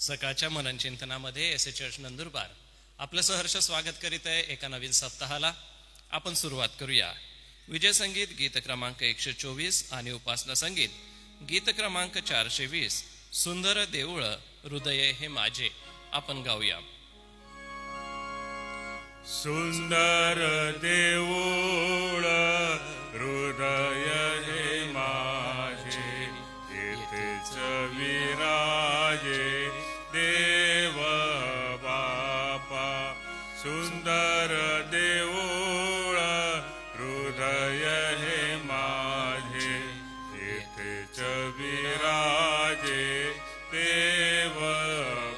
सकाळच्या मननचिंतनामध्ये S A church Nandurbar आपलं सहर्ष स्वागत करीत आहे एका नवीन सप्ताहाला. आपण सुरुवात करूया. विजय संगीत गीत क्रमांक 124 आणि उपासना संगीत गीत क्रमांक 420 सुंदर देऊळ हृदय हे माझे आपण गाऊया. सुंदर देऊळ हृदय हे माझे, येथेच विराजे देव बापा. सुंदर देऊळ हृदय हे माझे, येथेच विराजे देव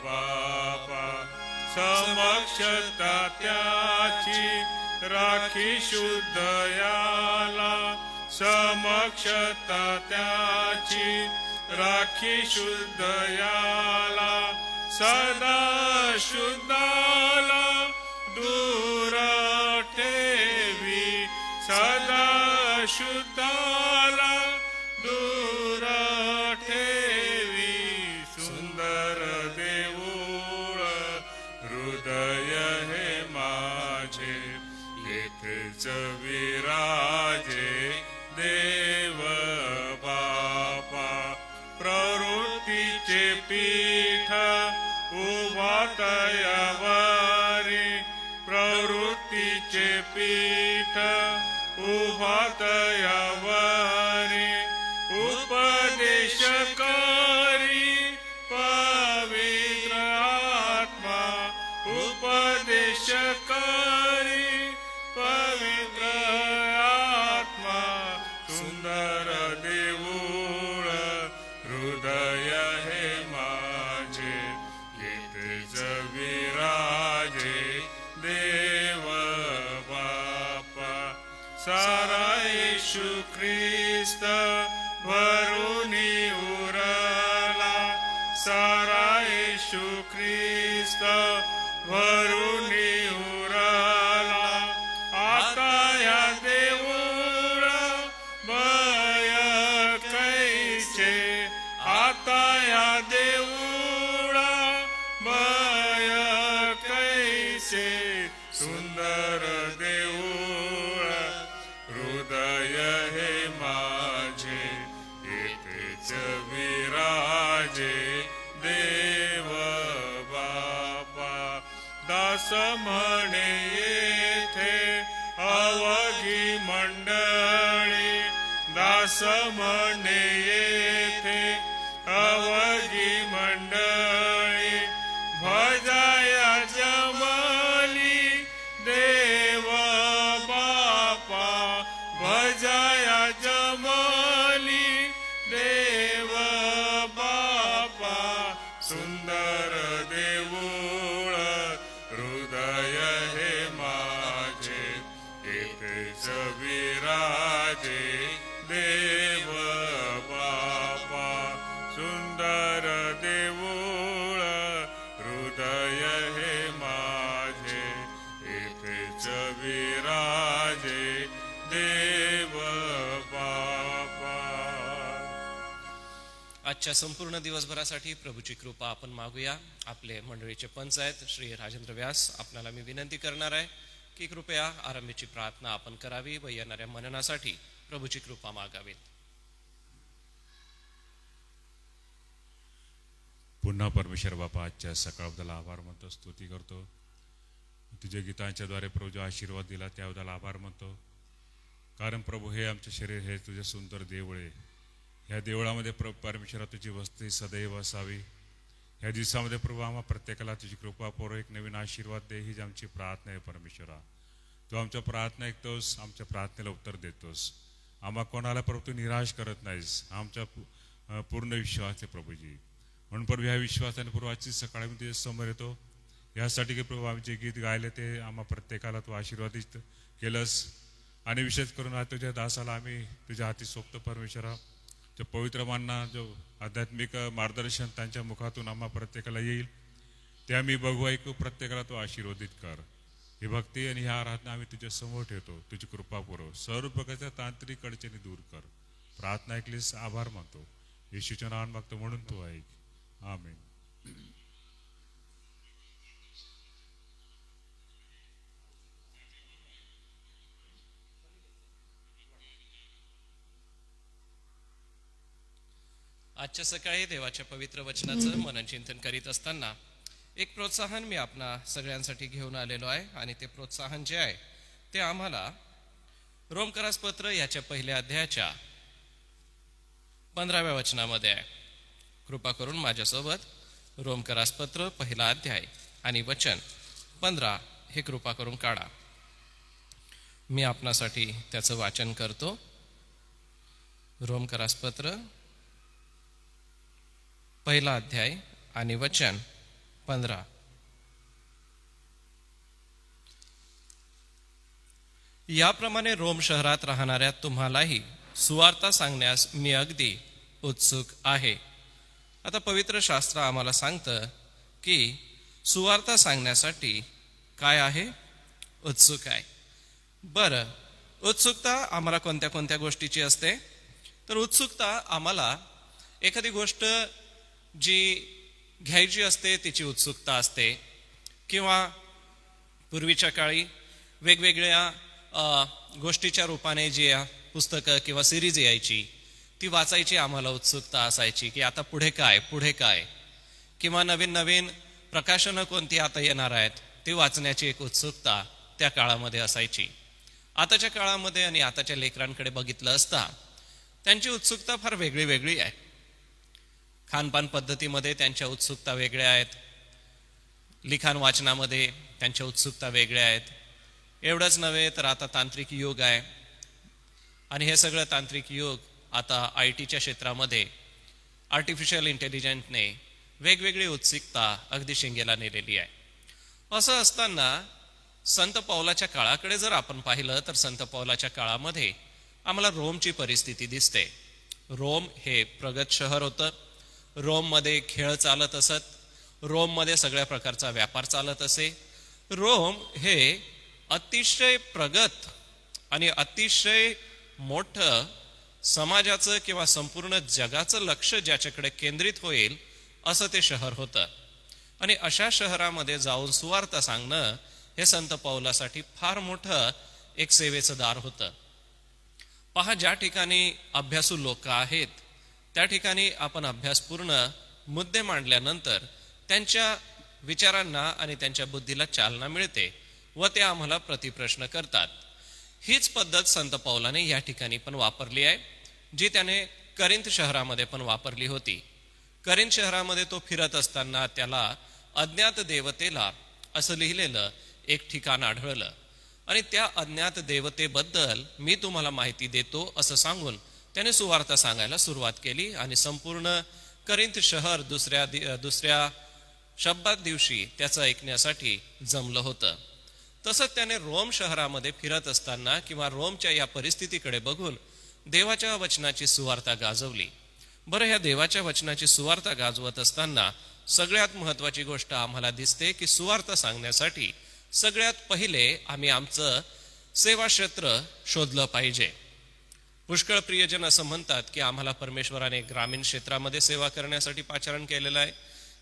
बापा. समक्षता त्याची राखी शुद्ध याला, समक्षता त्याची राखी शुद्ध याला. सदा शुद्धाला दूर ठेवी, सदा शुद्धाला दूर ठेवी. सुंदर देऊळ हृदय हे माझे, येथेच विराजे देव बापा. प्रवृत्तीचे पीठ उभा तयावरी, प्रवृत्तीचे पीठ उभा तयावरी. उपदेश करी पवित्र आत्मा, उपदेश करी पवित्र आत्मा. सुंदर देऊळ हृदय हे माझे, येथेच विराजे देव बापा. सारा येशू ख्रिस्त भरुनी उरला, सारा येशू ख्रिस्त भरुनी उरला. आता या देऊळ भय कैसे, आता या देऊळ भय कैसे. सुंदर देऊळ हृदय हे माझे, येथेच विराजे देव बापा. दास म्हणे येथे अवघी मंडळी, दास म्हणे येथे अवघी मंडळी. भजाया जमली देव बापा, भजाया जमली देव बापा. सुंदर देऊळ हृदय हे माझे, येथेच विराजे देव बापा. सुंदर देऊळ हृदय हे माझे, येथेच विराजे देव बापा. आजच्या संपूर्ण दिवसभरासाठी प्रभूची कृपा आपण मागूया. आपले मंडळीचे पंच आहेत श्री राजेंद्र व्यास, आपल्याला मी विनंती करणार आहे की कृपया आरंभीची प्रार्थना आपण करावी व येणाऱ्या मननासाठी प्रभूची कृपा मागावीत. पुन्हा परमेश्वर बापा, आजच्या सकाळबद्दल आभार मानतो, स्तुती करतो. तुझ्या गीतांच्या द्वारे प्रभू जो आशीर्वाद दिला त्याबद्दल आभार मानतो. कारण प्रभू हे आमचे शरीर हे तुझे सुंदर देऊळ आहे. ह्या देवळामध्ये प्रभू परमेश्वरा तुझी वस्ती सदैव असावी. ह्या दिवसामध्ये प्रभू आम्हा प्रत्येकाला तुझी कृपापूर्वक एक नवीन आशीर्वाद दे, ही जी आमची प्रार्थना आहे परमेश्वरा. तू आमच्या प्रार्थना ऐकतोस, आमच्या प्रार्थनेला उत्तर देतोस. आम्हा कोणाला प्रभू तू निराश करत नाहीस, आमच्या पूर्ण विश्वास आहे प्रभूजी. म्हणून प्रभू ह्या विश्वासाने प्रभू आजची सकाळी मी तुझ्या समोर येतो यासाठी की प्रभू आम्ही जे गीत गायले ते आम्हा प्रत्येकाला तू आशीर्वादित केलंस. आणि विशेष करून आज तुझ्या दासाला आम्ही तुझ्या हाती सोपतो परमेश्वरा. जो पवित्र मानना जो आध्यात्मिक मार्गदर्शन त्यांच्या मुखातून आम्हा प्रत्येकाला येईल ते आम्ही बघू ऐकू, प्रत्येकाला तो आशीर्वादित कर. ही भक्ती आणि ह्या आराधना आम्ही तुझ्या समोर ठेवतो. तुझी कृपा पुरव, सर्व प्रकारच्या तांत्रिक अडचणी दूर कर. प्रार्थना ऐकलीस, आभार मानतो. येशूच्या नावाने मागतो म्हणून तू ऐक. आमेन. आजच्या सकाळी देवाच्या पवित्र वचनाचं मननचिंतन करीत असताना एक प्रोत्साहन मी आपणा सगळ्यांसाठी घेऊन आलेलो आहे आणि ते प्रोत्साहन जे आहे ते आम्हाला रोमकरास पत्र याच्या पहिल्या अध्यायाच्या 15व्या वचनामध्ये आहे. कृपा करून माझ्यासोबत रोमकरास पत्र पहिला अध्याय आणि वचन 15 हे कृपा करून काढा. मी आपणासाठी त्याचं वाचन करतो. रोमकरास पत्र पहिला अध्याय आणि वचन 15. याप्रमाणे रोम शहरात राहणाऱ्या तुम्हालाही सुवार्ता सांगण्यास मी अगदी उत्सुक आहे. आता पवित्र शास्त्र आम्हाला सांगतं की सुवार्ता सांगण्यासाठी काय आहे? उत्सुक आहे. बरं, उत्सुकता आम्हाला कोणत्या कोणत्या गोष्टीची असते? तर उत्सुकता आम्हाला एखादी गोष्ट जी घ्यायची असते तिची उत्सुकता असते, किंवा पूर्वीच्या काळी वेगवेगळ्या गोष्टीच्या रूपाने जी पुस्तकं किंवा सिरीज यायची ती वाचायची आम्हाला उत्सुकता असायची की आता पुढे काय, किंवा नवीन नवीन प्रकाशनं कोणती आता येणार आहेत ते वाचण्याची एक उत्सुकता त्या काळामध्ये असायची. आताच्या काळामध्ये आणि आताच्या लेकरांकडे बघितलं असता त्यांची उत्सुकता फार वेगळी आहे. खानपान पद्धतीमध्ये त्यांच्या उत्सुकता वेगळ्या आहेत, लिखाण वाचनामध्ये त्यांच्या उत्सुकता वेगळ्या आहेत. एवढंच नव्हे तर आता तांत्रिक युग आहे आणि हे सगळं तांत्रिक युग आता IT च्या क्षेत्रामध्ये आर्टिफिशियल इंटेलिजन्सने वेगवेगळी उत्सुकता अगदी शिंगेला नेलेली आहे. असं असताना संत पौलाच्या काळाकडे जर आपण पाहिलं तर संत पौलाच्या काळामध्ये आम्हाला रोमची परिस्थिती दिसते. रोम हे प्रगत शहर होतं. रोममध्ये खेळ चालत असत, रोममध्ये सगळ्या प्रकारचा व्यापार चालत असे. रोम हे अतिशय प्रगत आणि अतिशय मोठं समाजाचं किंवा संपूर्ण जगाचं लक्ष ज्याच्याकडे केंद्रित होईल असं ते शहर होतं. आणि अशा शहरामध्ये जाऊन सुवार्ता सांगणं हे संत पौलासाठी फार मोठं एक सेवेचं दार होतं. पहा, ज्या ठिकाणी अभ्यासू लोक आहेत त्या ठिकाणी आपण अभ्यासपूर्ण मुद्दे मांडल्यानंतर त्यांच्या विचारांना आणि त्यांच्या बुद्धीला चालना मिळते व ते आम्हाला प्रतिप्रश्न करतात. हीच पद्धत संत पौलाने या ठिकाणी पण वापरली आहे, जी त्याने करिंथ शहरामध्ये पण वापरली होती. करिंथ शहरामध्ये तो फिरत असताना त्याला अज्ञात देवतेला असं लिहिलेलं एक ठिकाण आढळलं आणि त्या अज्ञात देवतेबद्दल मी तुम्हाला माहिती देतो असं सांगून त्याने सुवार्ता सांगायला सुरुवात केली आणि संपूर्ण करिंथ शहर दुसऱ्या शब्दात दिवशी त्याचं ऐकण्यासाठी जमलं होतं. तसंच त्याने रोम शहरामध्ये फिरत असताना किंवा रोमच्या या परिस्थितीकडे बघून देवाच्या वचनाची सुवार्ता गाजवली. बरं, ह्या देवाच्या वचनाची सुवार्ता गाजवत असताना सगळ्यात महत्वाची गोष्ट आम्हाला दिसते की सुवार्ता सांगण्यासाठी सगळ्यात पहिले आम्ही आमचं सेवा क्षेत्र शोधलं पाहिजे. पुष्कळ प्रियजन असं म्हणतात की आम्हाला परमेश्वराने ग्रामीण क्षेत्रामध्ये सेवा करण्यासाठी पाचारण केलेलं आहे.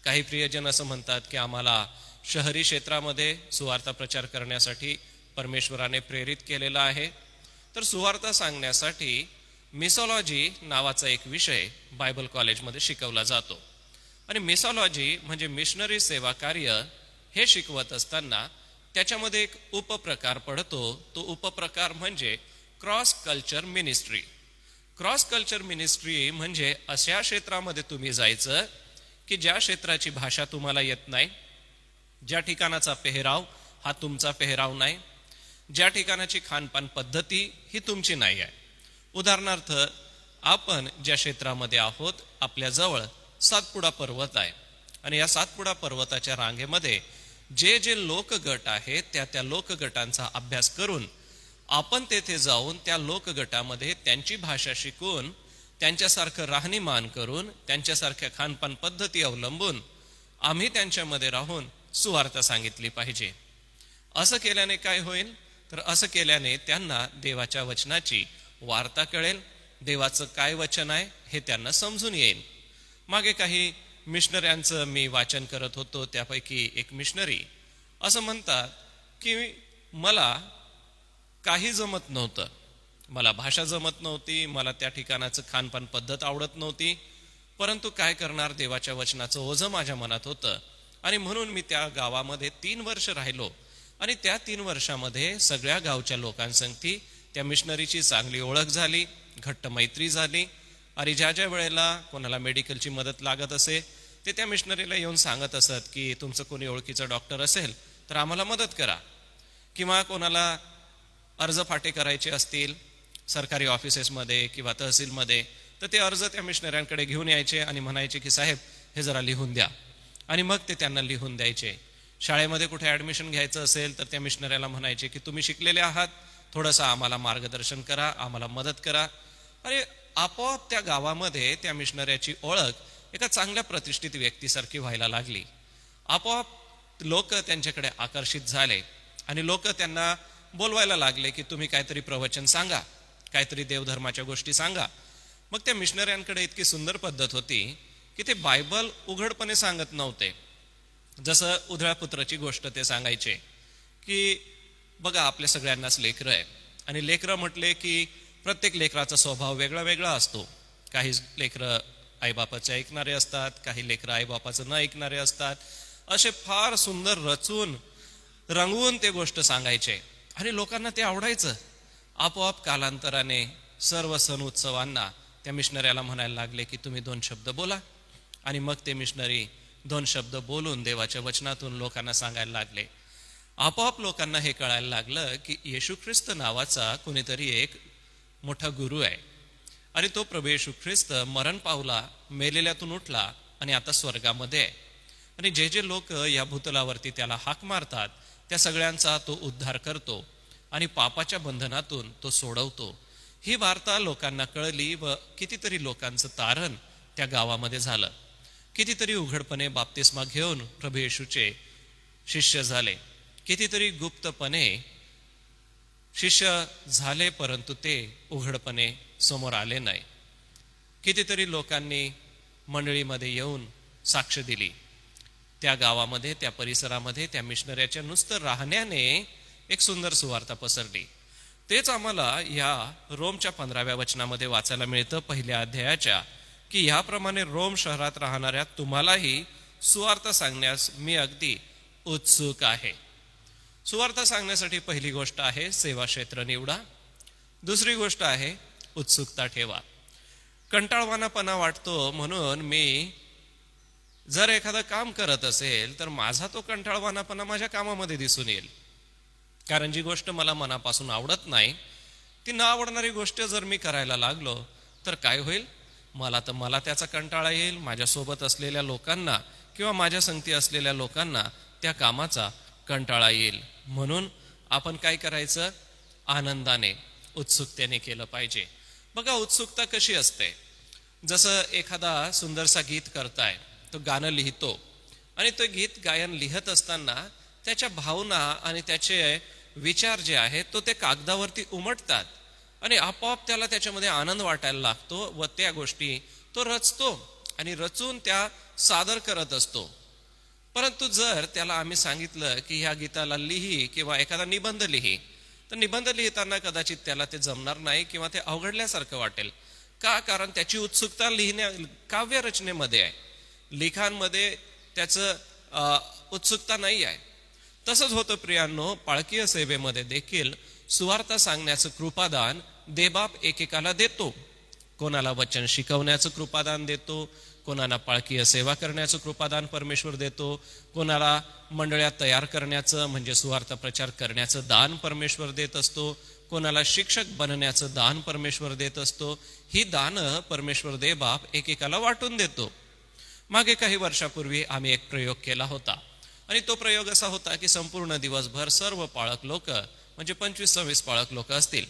काही प्रियजन असं म्हणतात की आम्हाला शहरी क्षेत्रामध्ये सुवार्ता प्रचार करण्यासाठी परमेश्वराने प्रेरित केलेला आहे. तर सुवार्ता सांगण्यासाठी मिसॉलॉजी नावाचा एक विषय बायबल कॉलेजमध्ये शिकवला जातो आणि मिसॉलॉजी म्हणजे मिशनरी सेवा कार्य हे शिकवत असताना त्याच्यामध्ये एक उपप्रकार पडतो. तो उपप्रकार म्हणजे cross culture ministry. Cross culture ministry म्हणजे अशा क्षेत्रामध्ये तुम्ही जायचं की ज्या क्षेत्राची भाषा तुम्हाला येत नाही, ज्या ठिकाणाचा पेहराव हा तुमचा पेहराव नाही, ज्या ठिकाणाची खानपान पद्धती ही तुमची नाही आहे. उदाहरणार्थ, आपण ज्या क्षेत्रामध्ये आहोत आपल्या जवळ सातपुडा पर्वत आहे आणि या सातपुडा पर्वताच्या रांगेमध्ये जे जे लोकगट आहेत त्या लोकगटांचा अभ्यास करून आपण तेथे जाऊन त्या लोकगटामध्ये त्यांची भाषा शिकून त्यांच्यासारखं राहणीमान करून त्यांच्यासारख्या खानपान पद्धती अवलंबून आम्ही त्यांच्यामध्ये राहून सुवार्ता सांगितली पाहिजे. असं केल्याने काय होईल? तर असं केल्याने त्यांना देवाच्या वचनाची वार्ता कळेल, देवाचं काय वचन आहे हे त्यांना समजून येईल. मागे काही मिशनऱ्यांचं मी वाचन करत होतो, त्यापैकी एक मिशनरी असं म्हणतात की मला काही जमत नव्हतं, मला भाषा जमत नव्हती, मला त्या ठिकाणाचं खानपान पद्धत आवडत नव्हती, परंतु काय करणार, देवाच्या वचनाचं ओझं माझ्या मनात होतं आणि म्हणून मी त्या गावामध्ये 3 वर्ष राहिलो. आणि त्या 3 वर्षामध्ये सगळ्या गावच्या लोकांसंगती त्या मिशनरीची चांगली ओळख झाली, घट्ट मैत्री झाली. आणि ज्या ज्या वेळेला कोणाला मेडिकलची मदत लागत असे ते त्या मिशनरीला येऊन सांगत असत की तुमचं कोणी ओळखीचं डॉक्टर असेल तर आम्हाला मदत करा. किंवा कोणाला अर्ज फाटे करायचे असतील सरकारी ऑफिसेसमध्ये किंवा तहसीलमध्ये तर ते अर्ज त्या मिशनऱ्यांकडे घेऊन यायचे आणि म्हणायचे की साहेब हे जरा लिहून द्या. आणि मग ते त्यांना लिहून द्यायचे. शाळेमध्ये कुठे ॲडमिशन घ्यायचं असेल तर त्या मिशनऱ्याला म्हणायचे की तुम्ही शिकलेले आहात, थोडंसं आम्हाला मार्गदर्शन करा, आम्हाला मदत करा. आणि आपोआप त्या गावामध्ये त्या मिशनऱ्याची ओळख एका चांगल्या प्रतिष्ठित व्यक्तीसारखी व्हायला लागली. आपोआप लोक त्यांच्याकडे आकर्षित झाले आणि लोक त्यांना बोलवायला लागले की तुम्ही काहीतरी प्रवचन सांगा, काहीतरी देवधर्माच्या गोष्टी सांगा. मग त्या मिशनऱ्यांकडे इतकी सुंदर पद्धत होती की ते बायबल उघडपणे सांगत नव्हते. जसं उधळ्या पुत्राची गोष्ट ते सांगायचे की बघा आपल्या सगळ्यांनाच लेकरं आहे आणि लेकरं म्हटले की प्रत्येक लेकराचा स्वभाव वेगळा वेगळा असतो. काही लेकरं आईबापाचे ऐकणारे असतात, काही लेकरं आईबापाचं न ऐकणारे असतात. असे फार सुंदर रचून रंगवून ते गोष्ट सांगायचे आणि लोकांना ते आवडायचं. आपोआप कालांतराने सर्व सण उत्सवांना त्या मिशनऱ्याला म्हणायला लागले की तुम्ही 2 शब्द बोला. आणि मग ते मिशनरी 2 शब्द बोलून देवाच्या वचनातून लोकांना सांगायला लागले. आपोआप लोकांना हे कळायला लागलं की येशू ख्रिस्त नावाचा कोणीतरी एक मोठा गुरु आहे आणि तो प्रभू येशू ख्रिस्त मरण पावला, मेलेल्यातून उठला आणि आता स्वर्गामध्ये आहे. आणि जे जे लोक या भूतलावरती त्याला हाक मारतात त्या सगळ्यांचा तो उद्धार करतो आणि पापाच्या बंधनातून तो सोडवतो. ही वार्ता लोकांना कळली व कितीतरी लोकांचं तारण त्या गावामध्ये झालं. कितीतरी उघडपणे बाप्तिस्मा घेऊन प्रभू येशूचे शिष्य झाले, कितीतरी गुप्तपणे शिष्य झाले परंतु ते उघडपणे समोर आले नाही. कितीतरी लोकांनी मंडळीमध्ये येऊन साक्ष दिली. त्या गावामध्ये, त्या परिसरामध्ये त्या मिशनऱ्याच्या नुसतं राहण्याने एक सुंदर सुवार्ता पसरली. तेच आम्हाला या रोमच्या 15व्या वचनामध्ये वाचायला मिळतं, 1ल्या अध्यायाच्या, की ह्याप्रमाणे रोम शहरात राहणाऱ्या तुम्हालाही सुवार्ता सांगण्यास मी अगदी उत्सुक आहे. सुवार्ता सांगण्यासाठी पहिली गोष्ट आहे सेवा क्षेत्र निवडा. दुसरी गोष्ट आहे उत्सुकता ठेवा. कंटाळवाणापणा वाटतो म्हणून मी जर एखादं काम करत असेल तर माझा तो कंटाळवाणापणा माझ्या कामामध्ये दिसून येईल. कारण जी गोष्ट मला मनापासून आवडत नाही ती न आवडणारी गोष्ट जर मी करायला लागलो तर काय होईल, मला त्याचा कंटाळा येईल. माझ्यासोबत असलेल्या लोकांना किंवा माझ्या संगती असलेल्या लोकांना त्या कामाचा कंटाळा येईल. म्हणून आपण काय करायचं, आनंदाने उत्सुकतेने केलं पाहिजे. बघा उत्सुकता कशी असते, जसं एखादा सुंदरसा गीत करताय, तो गाणं लिहितो आणि तो गीत गायन लिहत असताना त्याच्या भावना आणि त्याचे विचार जे आहेत तो ते कागदावरती उमटतात आणि आपोआप त्याला त्याच्यामध्ये आनंद वाटायला लागतो व त्या गोष्टी तो रचतो आणि रचून त्या सादर करत असतो. परंतु जर त्याला आम्ही सांगितलं की ह्या गीताला लिही किंवा एखादा निबंध लिही, तर निबंध लिहिताना कदाचित त्याला ते जमणार नाही किंवा ते अवघडल्यासारखं वाटेल. का? कारण त्याची उत्सुकता काव्य रचनेमध्ये आहे, लिखाणमध्ये त्याचं उत्सुकता नाही आहे. तसंच होतं प्रियांनो, पाळकीय सेवेमध्ये देखील सुवार्ता सांगण्याचं कृपादान देवबाप एकेकाला देतो. कोणाला वचन शिकवण्याचं कृपादान देतो, कोणाला पाळकीय सेवा करण्याचं कृपादान परमेश्वर देतो, कोणाला मंडळ्या तयार करण्याचं म्हणजे सुवार्ता प्रचार करण्याचं दान परमेश्वर देत असतो, कोणाला शिक्षक बनण्याचं दान परमेश्वर देत असतो. ही दानं परमेश्वर देवबाप एकेकाला वाटून देतो. मागे काही वर्षापूर्वी आम्ही एक प्रयोग केला होता आणि तो प्रयोग असा होता की संपूर्ण दिवसभर सर्व पाळक लोक म्हणजे 25-26 पाळक लोक असतील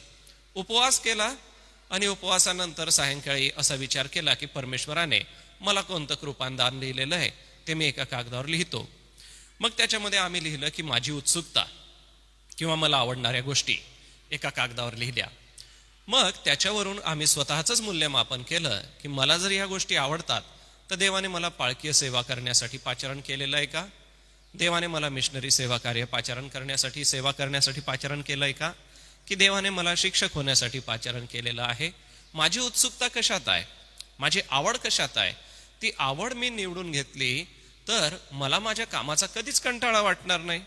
उपवास केला आणि उपवासानंतर सायंकाळी असा विचार केला की परमेश्वराने मला कोणतं कृपादान लिहिलेलं आहे ते मी एका कागदावर लिहितो. मग त्याच्यामध्ये आम्ही लिहिलं की माझी उत्सुकता किंवा मला आवडणाऱ्या गोष्टी एका कागदावर लिहिल्या. मग त्याच्यावरून आम्ही स्वतःच मूल्यमापन केलं की मला जर ह्या गोष्टी आवडतात तर देवाने मला पाळकीय सेवा करण्यासाठी पाचारण केलेलं आहे का, देवाने मला मिशनरी सेवा कार्य पाचारण करण्यासाठी सेवा करण्यासाठी पाचारण केलंय का, की देवाने मला शिक्षक होण्यासाठी पाचारण केलेलं आहे. माझी उत्सुकता कशात आहे, माझी आवड कशात आहे, ती आवड मी निवडून घेतली तर मला माझ्या कामाचा कधीच कंटाळा वाटणार नाही.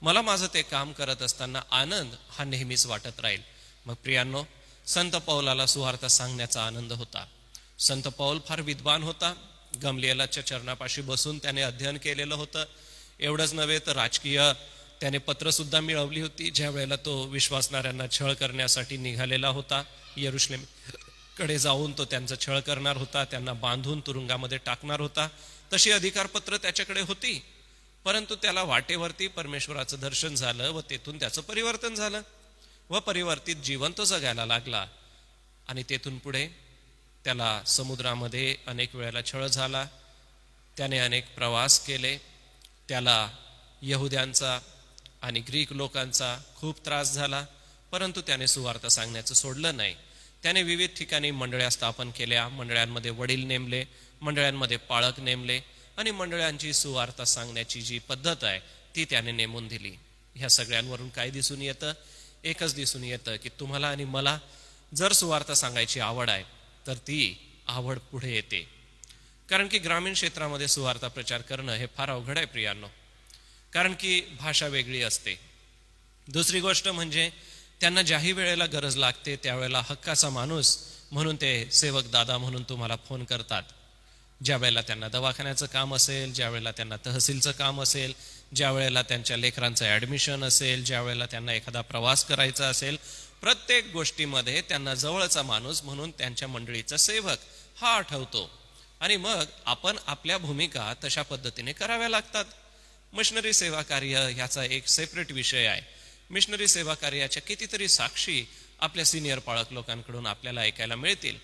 मला माझं ते काम करत असताना आनंद हा नेहमीच वाटत राहील. मग प्रियांनो, संत पौलाला सुवार्ता सांगण्याचा आनंद होता. संत पौल फार विद्वान होता. गमलिएलाच्या चरणापाशी बसून त्याने अध्ययन केलेलं होतं. एवढंच नव्हे तर राजकीय त्याने पत्र सुद्धा मिळवली होती. ज्या वेळेला तो विश्वासणाऱ्यांना छळ करण्यासाठी निघालेला होता, यरुशलेमकडे जाऊन तो त्यांचा छळ करणार होता, त्यांना बांधून तुरुंगामध्ये टाकणार होता, तशी अधिकारपत्र त्याच्याकडे होती. परंतु त्याला वाटेवरती परमेश्वराचं दर्शन झालं व तेथून त्याचं परिवर्तन झालं व परिवर्तित जीवन तो जगायला लागला. आणि तेथून पुढे त्याला समुद्रामध्ये अनेक वेळेला छळ झाला, त्याने अनेक प्रवास केले, त्याला यहुद्यांचा आणि ग्रीक लोकांचा खूप त्रास झाला, परंतु त्याने सुवार्ता सांगण्याचं सोडलं नाही. त्याने विविध ठिकाणी मंडळ्या स्थापन केल्या, मंडळ्यांमध्ये वडील नेमले, मंडळ्यांमध्ये पाळक नेमले आणि मंडळांची सुवार्ता सांगण्याची जी पद्धत आहे ती त्याने नेमून दिली. ह्या सगळ्यांवरून काय दिसून येतं? एकच दिसून येतं की तुम्हाला आणि मला जर सुवार्ता सांगायची आवड आहे तर ती आवड पुढे येते. कारण की ग्रामीण क्षेत्रामध्ये सुवार्ता प्रचार करणं हे फार अवघड आहे प्रियांनो. कारण की भाषा वेगळी असते. दुसरी गोष्ट म्हणजे त्यांना ज्याही वेळेला गरज लागते त्यावेळेला हक्काचा माणूस म्हणून ते सेवक दादा म्हणून तुम्हाला फोन करतात. ज्या वेळेला त्यांना दवाखान्याचं काम असेल, ज्या वेळेला त्यांना तहसीलचं काम असेल, ज्या वेळेला त्यांच्या लेकरांचं ॲडमिशन असेल, ज्या वेळेला त्यांना एखादा प्रवास करायचा असेल, प्रत्येक गोष्टीमध्ये त्यांना जवळचा माणूस म्हणून त्यांच्या मंडळीचा सेवक हा आठवतो. आणि मग आपण आपल्या भूमिका तशा पद्धतीने कराव्या लागतात. मिशनरी सेवा कार्य ह्याचा एक सेपरेट विषय आहे. मिशनरी सेवा कार्याच्या कितीतरी साक्षी आपल्या सिनियर पाळक लोकांकडून आपल्याला ऐकायला मिळतील.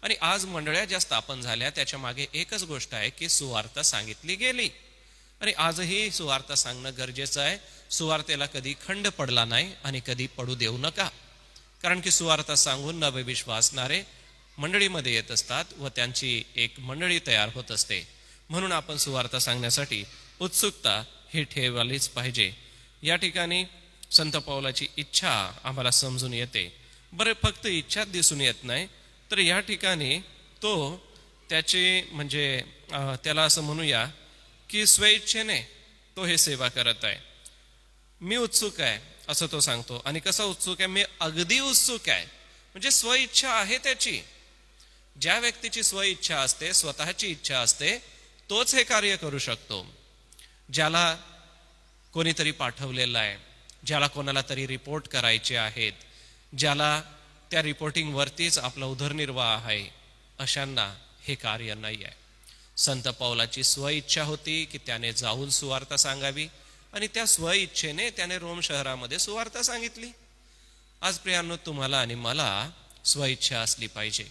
आणि आज मंडळ्या ज्या स्थापन झाल्या त्याच्या मागे एकच गोष्ट आहे की सुवार्ता सांगितली गेली. आणि आजही सुवार्ता सांगणं गरजेचं आहे. सुवार्तेला कधी खंड पडला नाही आणि कधी पडू देऊ नका. कारण की सुवार्ता सांगून नवे विश्वासणारे मंडळीमध्ये येत असतात व त्यांची एक मंडळी तयार होत असते. म्हणून आपण सुवार्ता सांगण्यासाठी उत्सुकता ही ठेवायलाच पाहिजे. या ठिकाणी संत पौलाची इच्छा आम्हाला समजून येते. बरं, फक्त इच्छाच दिसून येत नाही तर या ठिकाणी तो त्याचे म्हणजे त्याला असं म्हणूया की स्वेच्छेने तो हे सेवा करत आहे. मी उत्सुक आहे असं तो सांगतो. आणि कसा उत्सुक आहे? मी अगदी उत्सुक आहे. म्हणजे स्वइच्छा आहे त्याची. ज्या व्यक्तीची स्वइच्छा असते, स्वतःची इच्छा असते, तोच हे कार्य करू शकतो. ज्याला कोणीतरी पाठवलेलं आहे, ज्याला कोणाला तरी रिपोर्ट करायचे आहेत, ज्याला त्या रिपोर्टिंग वरतीच आपला उदरनिर्वाह आहे, अशांना हे कार्य नाही आहे. संत पौलाची स्वइच्छा होती की त्याने जाऊन सुवार्ता सांगावी आणि त्या स्वइच्छेने त्याने रोम शहरामध्ये सुवार्ता सांगितली. आज प्रियांनो, तुम्हाला आणि मला स्वइच्छा असली पाहिजे.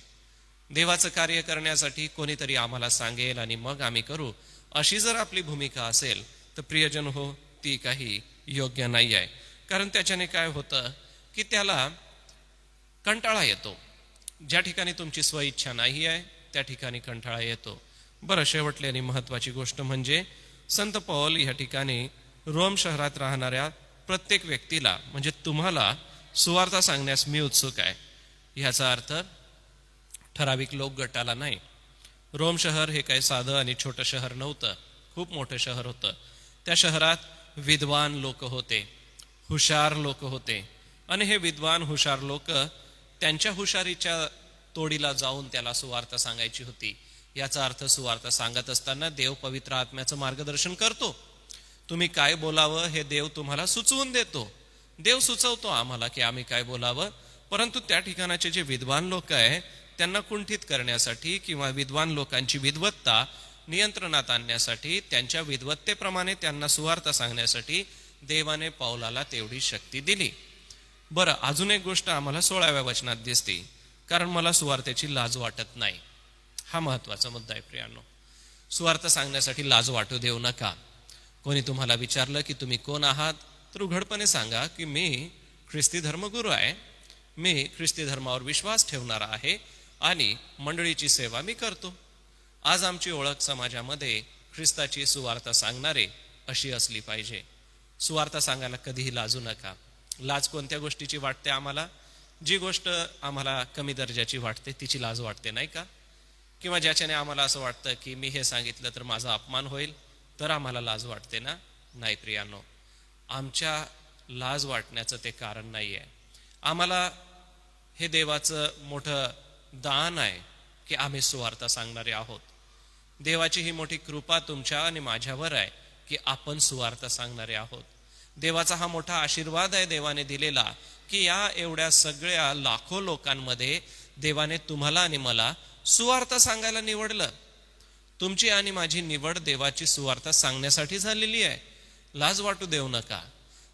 देवाचं कार्य करण्यासाठी कोणीतरी आम्हाला सांगेल आणि मग आम्ही करू, अशी जर आपली भूमिका असेल तर प्रियजन हो, ती काही योग्य नाही आहे. कारण त्याच्याने काय होतं की त्याला कंटाळा येतो. ज्या ठिकाणी तुमची स्वइच्छा नाही आहे त्या ठिकाणी कंटाळा येतो. बरं, शेवटली आणि महत्वाची गोष्ट म्हणजे संत पौल या ठिकाणी रोम शहरात राहणाऱ्या प्रत्येक व्यक्तीला म्हणजे तुम्हाला सुवार्ता सांगण्यास मी उत्सुक आहे. ह्याचा अर्थ ठराविक लोक गटाला नाही. रोम शहर हे काही साधं आणि छोटं शहर नव्हतं, खूप मोठं शहर होतं. त्या शहरात विद्वान लोक होते, हुशार लोक होते. आणि हे विद्वान हुशार लोक त्यांच्या हुशारीच्या तोडीला जाऊन त्याला सुवार्ता सांगायची होती. याचा अर्थ सुवार्ता सांगत असताना देव पवित्र आत्म्याचं मार्गदर्शन करतो. तुम्ही काय बोलावं हे देव तुम्हाला सुचवून देतो. देव सुचवतो आम्हाला की आम्ही काय बोलावं. परंतु त्या ठिकाणाचे जे विद्वान लोक आहे त्यांना कुंठित करण्यासाठी किंवा विद्वान लोकांची विद्वत्ता नियंत्रणात आणण्यासाठी, त्यांच्या विद्वत्तेप्रमाणे त्यांना सुवार्ता सांगण्यासाठी देवाने पौलाला तेवढी शक्ती दिली. बरं, अजून एक गोष्ट आम्हाला 16व्या वचनात दिसते. कारण मला सुवार्तेची लाज वाटत नाही. हा महत्वाचा मुद्दा आहे प्रियांनो. सुवार्ता सांगण्यासाठी लाज वाटू देऊ नका. कोणी तुम्हाला विचारलं की तुम्ही कोण आहात तर उघडपणे सांगा की मी ख्रिस्ती धर्मगुरू आहे, मी ख्रिस्ती धर्मावर विश्वास ठेवणारा आहे आणि मंडळीची सेवा मी करतो. आज आमची ओळख समाजामध्ये ख्रिस्ताची सुवार्ता सांगणारे अशी असली पाहिजे. सुवार्ता सांगायला कधीही लाजू नका. लाज कोणत्या गोष्टीची वाटते आम्हाला? जी गोष्ट आम्हाला कमी दर्जाची वाटते तिची लाज वाटते, नाही का? किंवा ज्याच्याने आम्हाला असं वाटतं की मी हे सांगितलं तर माझा अपमान होईल, तर आम्हाला लाज वाटते ना? नाही प्रियांनो, आमच्या लाज वाटण्याचं ते कारण नाही आहे. आम्हाला हे देवाचं मोठं दान आहे की आम्ही सुवार्ता सांगणारे आहोत. देवाची ही मोठी कृपा तुमच्या आणि माझ्यावर आहे की आपण सुवार्ता सांगणारे आहोत. देवाचा हा मोठा आशीर्वाद आहे देवाने दिलेला की या एवढ्या सगळ्या लाखो लोकांमध्ये देवाने तुम्हाला आणि मला सुवार्ता सांगायला निवडलं. तुमची आणि माझी निवड देवाची सुवार्ता सांगण्यासाठी झालेली आहे. लाज वाटू देऊ नका.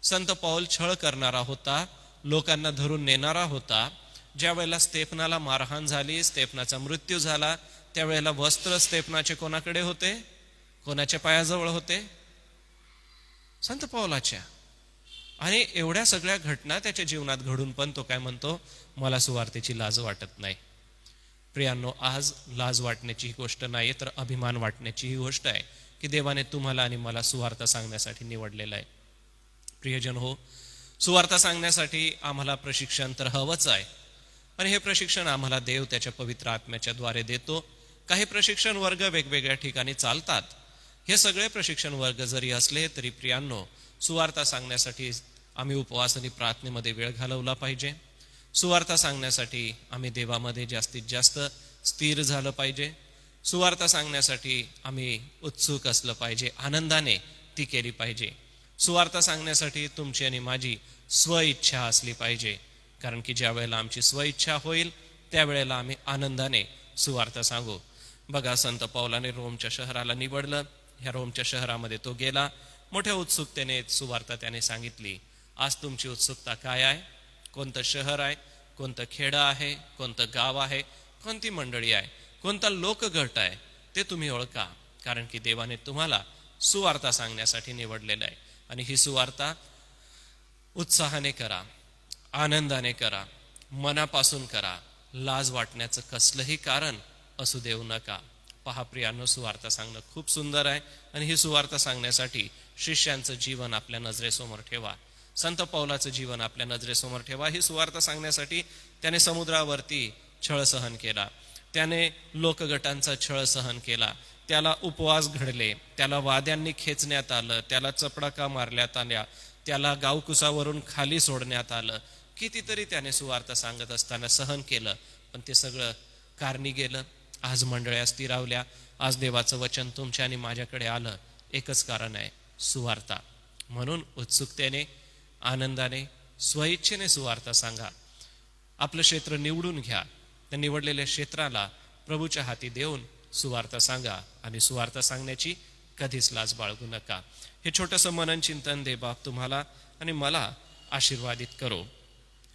संत पौल छळ करणारा होता, लोकांना धरून नेणारा होता. ज्या वेळेला स्तेफनाला मारहाण झाली, स्तेफनाचा मृत्यू झाला, त्यावेळेला वस्त्र स्तेफनाचे कोणाकडे होते? कोणाच्या पायाजवळ होते? संत पौलाच्या. आणि एवढ्या सगळ्या घटना त्याच्या जीवनात घडून पण तो काय म्हणतो? मला सुवार्तेची लाज वाटत नाही. प्रियांनो, आज लाज वाटण्याची ही गोष्ट नाही तर अभिमान वाटण्याची ही गोष्ट आहे की देवाने तुम्हाला आणि मला सुवार्ता सांगण्यासाठी निवडलेलं आहे. प्रियजन हो, सुवार्ता सांगण्यासाठी आम्हाला प्रशिक्षण तर हवंच आहे. आणि हे प्रशिक्षण आम्हाला देव त्याच्या पवित्र आत्म्याच्या द्वारे देतो. काही प्रशिक्षण वर्ग वेगवेगळ्या ठिकाणी चालतात. हे सगळे प्रशिक्षण वर्ग जरी असले तरी प्रियांनो, सुवार्ता सांगण्यासाठी आम्ही उपवास आणि प्रार्थनेमध्ये वेळ घालवला पाहिजे. सुवार्ता सांगण्यासाठी आम्ही देवामध्ये जास्तीत जास्त स्थिर झालं पाहिजे. सुवार्ता सांगण्यासाठी आम्ही उत्सुक असलं पाहिजे, आनंदाने ती केली पाहिजे. सुवार्ता सांगण्यासाठी तुमची आणि माझी स्वइच्छा असली पाहिजे, कारण की ज्या वेळेला आमची स्वइच्छा होईल त्यावेळेला आम्ही आनंदाने सुवार्ता सांगू. बघा, संत पौलाने रोमच्या शहराला निवडलं. ह्या रोमच्या शहरामध्ये तो गेला. मोठ्या उत्सुकतेने सुवार्ता त्याने सांगितली. आज तुमची उत्सुकता काय आहे? कोणतं शहर आहे? कोणतं खेडं आहे? कोणतं गाव आहे? कोणती मंडळी आहे? कोणता लोकगट आहे? ते तुम्ही ओळखा, कारण की देवाने तुम्हाला सुवार्ता सांगण्यासाठी निवडलेलं आहे. आणि ही सुवार्ता उत्साहाने करा, आनंदाने करा, मनापासून करा. लाज वाटण्याचं कसलंही कारण असू देऊ नका. पहा प्रियांनो, सुवार्ता सांगणं खूप सुंदर आहे. आणि ही सुवार्ता सांगण्यासाठी शिष्यांचं जीवन आपल्या नजरेसमोर ठेवा. संत पौलाचं जीवन आपल्या नजरेसमोर ठेवा. ही सुवार्ता सांगण्यासाठी त्याने समुद्रावरती छळ सहन केला, त्याने लोकगटांचा छळ सहन केला, त्याला उपवास घडले, त्याला वाद्यांनी खेचण्यात आलं, त्याला चपडाका मारण्यात आल्या, त्याला गावकुसावरून खाली सोडण्यात आलं. कितीतरी त्याने सुवार्ता सांगत असताना सहन केलं, पण ते सगळं कारणी गेलं. आज मंडळ्या स्थिरावल्या. आज देवाचं वचन तुमच्या आणि माझ्याकडे आलं. एकच कारण आहे, सुवार्ता. म्हणून उत्सुकतेने, आनंदाने, स्वइच्छेने सुवार्ता सांगा. आपलं क्षेत्र निवडून घ्या. त्या निवडलेल्या क्षेत्राला प्रभूच्या हाती देऊन सुवार्ता सांगा. आणि सुवार्ता सांगण्याची कधीच लाज बाळगू नका. हे छोटंसं मनन चिंतन देवबाप तुम्हाला आणि मला आशीर्वादित करो.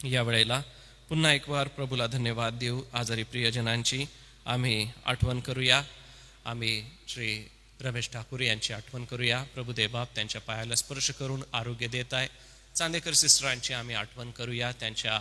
या वेळेला पुन्हा एक वार प्रभूला धन्यवाद देऊ. आजारी प्रियजनांची आम्ही आठवण करूया. आम्ही श्री रमेश ठाकूर यांची आठवण करूया. प्रभू देवबाप त्यांच्या पायाला स्पर्श करून आरोग्य देत आहे. चांदेकर सिस्टरांची आम्ही आठवण करूया. त्यांच्या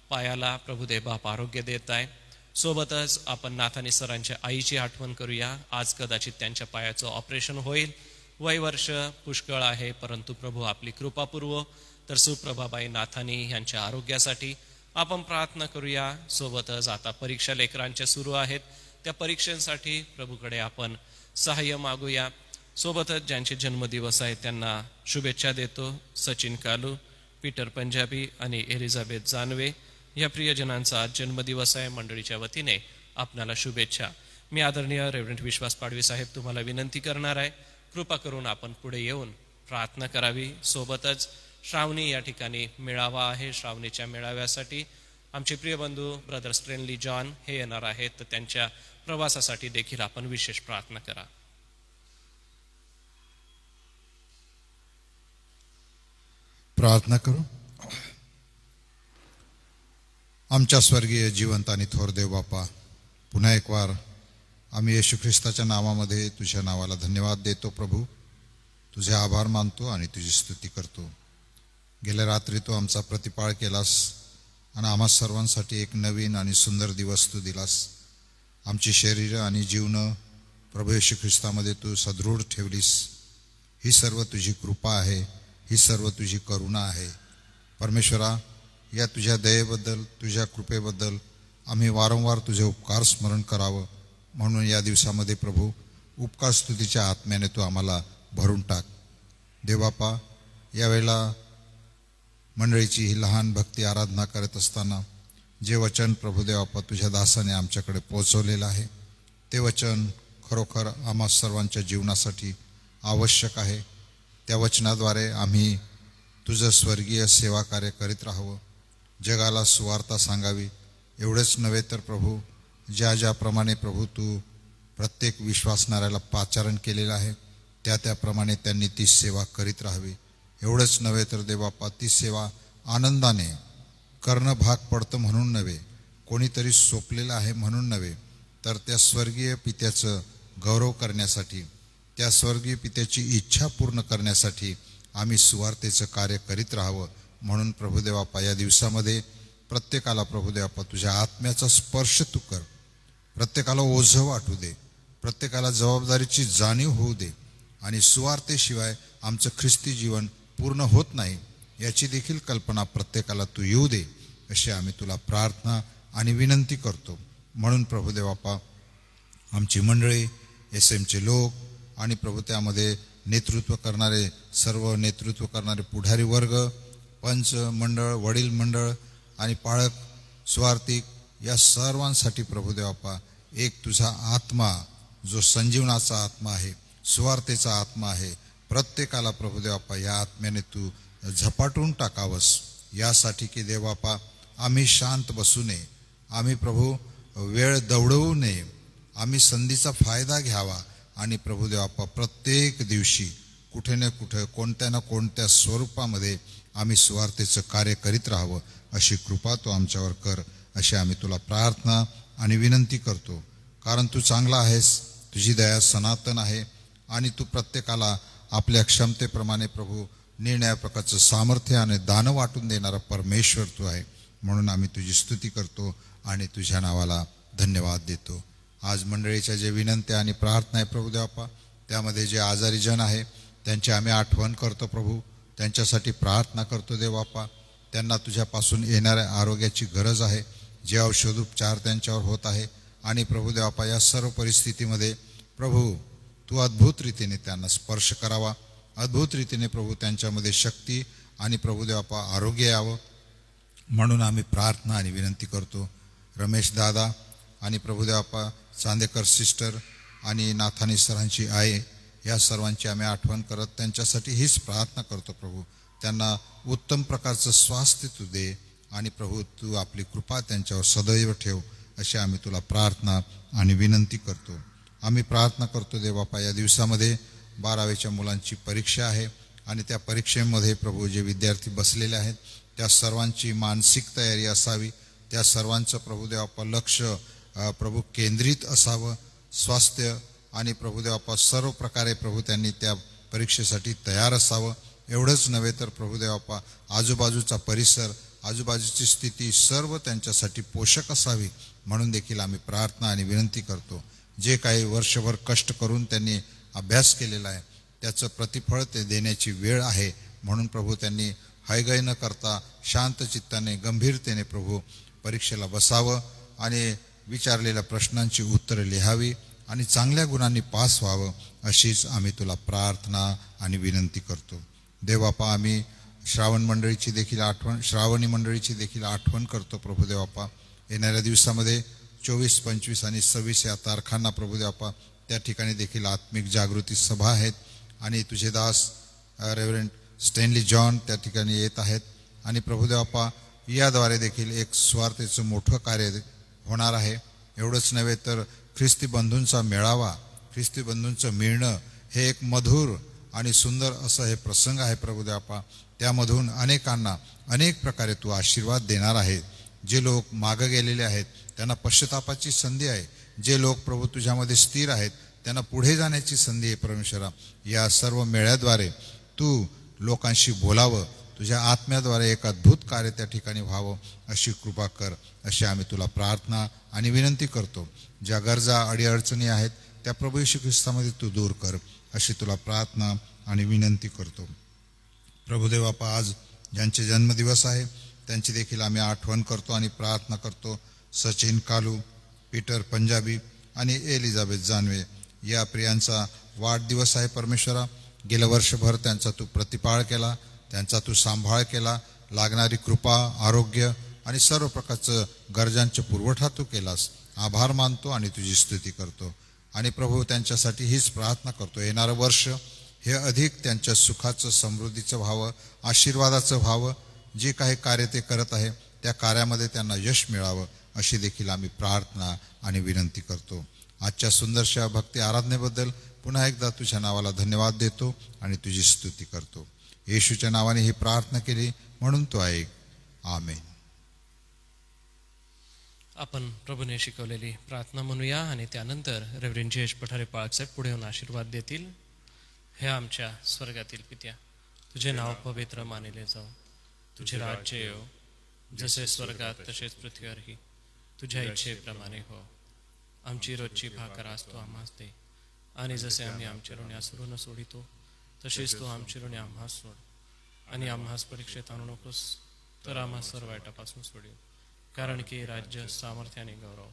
पायाला प्रभू देवबाप आरोग्य देत आहे. सोबतच आपण नाथानी सरांच्या आईची आठवण करूया. आज कदाचित त्यांच्या पायाचं ऑपरेशन होईल. वर्ष पुष्कळ आहे, परंतु प्रभू आपली कृपा पुरवो. तर सुप्रभाबाई नाथानी यांच्या आरोग्यासाठी आपण प्रार्थना करूया. सोबतच आता परीक्षा लेकरांच्या सुरू आहेत, त्या परीक्षांसाठी प्रभूकडे आपण सहाय्य मागूया. सोबतच ज्यांचे जन्मदिवस आहेत त्यांना शुभेच्छा देतो. सचिन कालू, पीटर पंजाबी आणि एलिझाबेथ जानवे या प्रियजनांचा आज जन्मदिवस आहे. मंडळीच्या वतीने आपणाला शुभेच्छा. मी आदरणीय रेव्हरंड विश्वास पाडवी साहेब तुम्हाला विनंती करणार आहे, कृपा करून आपण पुढे येऊन प्रार्थना करावी. सोबतच श्रावणी या ठिकाणी मेळावा आहे. श्रावणीच्या मेळाव्यासाठी आमचे प्रिय बंधू ब्रदर स्ट्रेनली जॉन हे येणार आहेत, तर त्यांच्या प्रवासासाठी देखील आपण विशेष प्रार्थना करा. प्रार्थना करू. आमच्या स्वर्गीय जिवंत आणि थोर देव बापा, पुन्हा एक वार आम्ही येशू ख्रिस्ताच्या नावामध्ये तुझ्या नावाला धन्यवाद देतो. प्रभू, तुझे आभार मानतो आणि तुझी स्तुती करतो. गेल्या रात्री तू आमचा प्रतिपाळ केलास आणि आम्हा सर्वांसाठी एक नवीन आणि सुंदर दिवस तू दिलास. आमची शरीरं आणि जीवनं प्रभू येशू ख्रिस्तामध्ये तू सदृढ ठेवलीस. ही सर्व तुझी कृपा आहे, ही सर्व तुझी करुणा आहे. परमेश्वरा, या तुझ्या दयेबद्दल, तुझ्या कृपेबद्दल आम्ही वारंवार तुझे उपकार स्मरण करावं म्हणून या दिवसामध्ये प्रभू उपकार स्तुतीच्या आत्म्याने तू आम्हाला भरून टाक. देवबापा, यावेळेला मंडळीची ही लहान भक्ती आराधना करत असताना जे वचन प्रभू देवबापा तुझ्या दासाने आमच्याकडे पोहोचवलेलं आहे ते वचन खरोखर आम्हा सर्वांच्या जीवनासाठी आवश्यक आहे. त्या वचनाद्वारे आम्ही तुझं स्वर्गीय सेवा कार्य करीत राहावं, जगाला सुवार्ता सांगावी. एवढंच नव्हे तर प्रभू, ज्याप्रमाणे प्रभू तू प्रत्येक विश्वासणाऱ्याला पाचारण केलेलं आहे त्याप्रमाणे त्यांनी ती सेवा करीत राहावी. एवढंच नव्हे तर देवबापा, ती सेवा आनंदाने करणं भाग पडतं म्हणून नव्हे, कोणीतरी सोपलेलं आहे म्हणून नव्हे, तर त्या स्वर्गीय पित्याचं गौरव करण्यासाठी, त्या स्वर्गीय पित्याची इच्छा पूर्ण करण्यासाठी आम्ही सुवार्तेचं कार्य करीत राहावं. म्हणून प्रभुदेवापा या दिवसामध्ये प्रत्येकाला प्रभुदेवापा तुझ्या आत्म्याचा स्पर्श तू कर. प्रत्येकाला ओझं वाटू दे, प्रत्येकाला जबाबदारीची जाणीव होऊ दे आणि सुवार्तेशिवाय आमचं ख्रिस्ती जीवन पूर्ण होत नाही याची देखील कल्पना प्रत्येकाला तू येऊ दे, अशी आम्ही तुला प्रार्थना आणि विनंती करतो. म्हणून प्रभुदेवापा आमची मंडळी, SM चे लोक आणि प्रभू त्यामध्ये नेतृत्व करणारे सर्व नेतृत्व करणारे पुढारी वर्ग, पंच मंडळ, वडील मंडळ आणि पाळक, स्वार्थिक या सर्वांसाठी प्रभुदेवापा एक तुझा आत्मा जो संजीवनाचा आत्मा आहे, सुवार्तेचा आत्मा आहे, प्रत्येकाला प्रभुदेवापा या आत्म्याने तू झपाटून टाकावस. यासाठी की देवबापा आम्ही शांत बसू नये, आम्ही प्रभू वेळ दवडवू नये, आम्ही संधीचा फायदा घ्यावा आणि प्रभुदेवापा प्रत्येक दिवशी कुठे ना कुठे कोणत्या ना कोणत्या स्वरूपामध्ये आम्ही सुवार्तेचं कार्य करीत राहावं, अशी कृपा तू आमच्यावर कर, अशी आम्ही तुला प्रार्थना आणि विनंती करतो. कारण तू चांगला आहेस, तुझी दया सनातन आहे आणि तू प्रत्येकाला आपल्या क्षमतेप्रमाणे प्रभू निर्णया प्रकारचं सामर्थ्य आणि दान वाटून देणारा परमेश्वर तू आहे. म्हणून आम्ही तुझी स्तुती करतो आणि तुझ्या नावाला धन्यवाद देतो. आज मंडळीच्या जे विनंत्या आणि प्रार्थना आहे प्रभुदेवापा, त्यामध्ये जे आजारी जन आहे त्यांची आम्ही आठवण करतो प्रभू, त्यांच्यासाठी प्रार्थना करतो देवबापा. त्यांना तुझ्यापासून येणाऱ्या आरोग्याची गरज आहे, जे औषधोपचार त्यांच्यावर होत आहे आणि प्रभुदेवापा या सर्व परिस्थितीमध्ये प्रभू तू अद्भुत रीतीने त्यांना स्पर्श करावा, अद्भुत रीतीने प्रभू त्यांच्यामध्ये शक्ती आणि प्रभुदेवापा आरोग्य यावं. म्हणून आम्ही प्रार्थना आणि विनंती करतो. रमेश दादा आणि प्रभुदेवापा चांदेकर सिस्टर आणि नाथानी सरांची आई या सर्वांची आम्ही आठवण करत त्यांच्यासाठी हीच प्रार्थना करतो प्रभू. त्यांना उत्तम प्रकारचं स्वास्थ्य तू दे आणि प्रभू तू आपली कृपा त्यांच्यावर सदैव ठेव, अशी आम्ही तुला प्रार्थना आणि विनंती करतो. आम्ही प्रार्थना करतो देवबापा, या दिवसामध्ये 12वीच्या मुलांची परीक्षा आहे आणि त्या परीक्षेमध्ये प्रभू जे विद्यार्थी बसलेले आहेत त्या सर्वांची मानसिक तयारी असावी, त्या सर्वांचं प्रभुदेवापा लक्ष प्रभू केंद्रित असावं, स्वास्थ्य आणि प्रभुदेवापा सर्व प्रकारे प्रभू त्यांनी त्या परीक्षेसाठी तयार असावं. एवढंच नव्हे तर प्रभुदेवापा आजूबाजूचा परिसर, आजूबाजूची स्थिती सर्व त्यांच्यासाठी पोषक असावी, म्हणून देखील आम्ही प्रार्थना आणि विनंती करतो. जे काही वर्षभर कष्ट करून त्यांनी अभ्यास केलेला आहे त्याचं प्रतिफळ ते देण्याची वेळ आहे. म्हणून प्रभू त्यांनी हैगय न करता शांत चित्ताने गंभीरतेने प्रभू परीक्षेला बसावं आणि विचारलेल्या प्रश्नांची उत्तरे लिहावी आणि चांगल्या गुणांनी पास व्हावं, अशीच आम्ही तुला प्रार्थना आणि विनंती करतो. देवबापा आम्ही श्रावणी मंडळीची देखील आठवण करतो प्रभुदेवापा. येणाऱ्या दिवसामध्ये 24, 25 आणि 26 या तारखांना प्रभुदेवापा त्या ठिकाणी देखील आत्मिक जागृती सभा आहेत आणि तुझे दास रेव्हरंड स्टॅनली जॉन त्या ठिकाणी येत आहेत आणि प्रभुदेवापा याद्वारे देखील एक स्वार्थेचं मोठं कार्य होणार आहे. एवढंच नव्हे तर ख्रिस्ती बंधूंचा मेळावा, ख्रिस्ती बंधूंचं मिळणं हे एक मधुर आणि सुंदर असं हे प्रसंग आहे प्रभुदेवापा. त्यामधून अनेकांना अनेक प्रकारे तू आशीर्वाद देणार आहे. जे लोक मागं गेलेले आहेत त्यांना पश्चातापाची संधी आहे, जे लोक प्रभू तुझ्यामध्ये स्थिर आहेत त्यांना पुढे जाण्याची संधी आहे. परमेश्वरा, या सर्व मेळ्याद्वारे तू लोकांशी बोलावं, तुझ्या आत्म्याद्वारे एक अद्भुत कार्य त्या ठिकाणी व्हावं, अशी कृपा कर, अशी आम्ही तुला प्रार्थना आणि विनंती करतो. ज्या गरजा अडीअडचणी आहेत त्या प्रभू येशू ख्रिस्तामध्ये तू दूर कर, अशी तुला प्रार्थना आणि विनंती करतो. प्रभुदेवापा आज ज्यांचे जन्मदिवस आहे त्यांची देखील आम्ही आठवण करतो आणि प्रार्थना करतो. सचिन कालू, पीटर पंजाबी आणि एलिझाबेथ जानवे या प्रियांचा वाढदिवस आहे. परमेश्वरा, गेलं वर्षभर त्यांचा तू प्रतिपाळ केला, त्यांचा तू सांभाळ केला, लागणारी कृपा, आरोग्य आणि सर्व प्रकारचं गरजांचे पुरवठा तू केलास. आभार मानतो आणि तुझी स्तुती करतो. आणि प्रभू, त्यांच्यासाठी हीच प्रार्थना करतो, येणारं वर्ष हे अधिक त्यांच्या सुखाचं, समृद्धीचं व्हावं, आशीर्वादाचं व्हावं. जे काही कार्य ते करत आहे त्या कार्यामध्ये त्यांना यश मिळावं, अशी देखील आम्ही प्रार्थना आणि विनंती करतो. आजच्या सुंदरशा भक्ती आराधनेबद्दल पुन्हा एकदा तुझ्या नावाला धन्यवाद देतो आणि तुझी स्तुती करतो. येशूच्या नावाने ही प्रार्थना केली म्हणून तो ऐक. आमेन. आपण प्रभूने शिकवलेली प्रार्थना म्हणूया आणि त्यानंतर रेव्हरेंड जयेश पठारे पाळकसाहेब पुढे येऊन आशीर्वाद देतील. हे आमच्या स्वर्गातील पित्या, तुझे नाव पवित्र मानले जाऊ, तुझे राज्य येऊ, जसे स्वर्गात तसेच पृथ्वीवरही तुझ्या इच्छेप्रमाणे हो. आमची रोजची भाकर आज तू आम्हास दे, आणि जसे आम्ही आमचे ऋणी असुरून सोडितो तसेच तू आमची ऋणी आम्हास सोड, आणि आम्हास परीक्षेत आणू नकोस, तर आम्हा सर्व वाईटापासून सोडीव. कारण की राज्य, सामर्थ्य आणि गौरव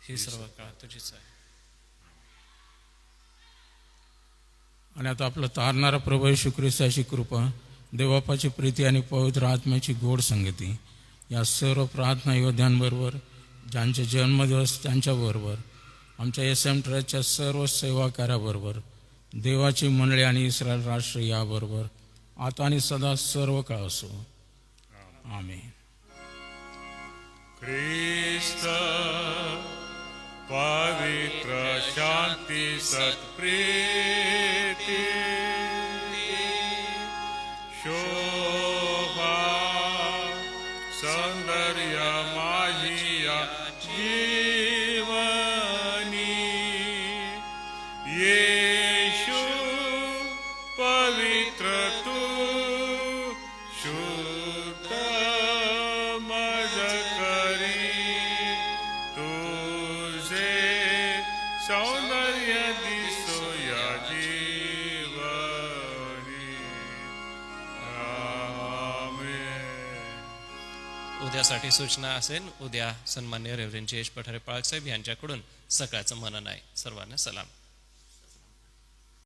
ही सर्व काळ तुझीच आहे. आणि आता आपलं तारणारा प्रभू येशू ख्रिस्ताची कृपा, देवबापाची प्रीती आणि पवित्र आत्म्याची गोड संगती या सर्व प्रार्थना योद्ध्यांबरोबर, ज्यांचे जन्मदिवस त्यांच्याबरोबर, आमच्या SM ट्रस्टच्या सर्व सेवाकार्याबरोबर, देवाची मंडळी आणि इस्रायल राष्ट्र याबरोबर आता आणि सदा सर्व काळ असो. आमेन. ख्रिस्त पवित्र शांती सत्प्रीती शोभा सौंदर्य माझी या जीवनी येशू पवित्र तू शुद्ध मज करी तुझे सौंदर्य दिसो या जीवनी. आमेन. उद्यासाठी सूचना असेल, उद्या सन्मान्य रेव्हरेंड जयेश पठारे पाळकसाहेब यांच्याकडून सकाळचं मनन आहे. सर्वांना सलाम.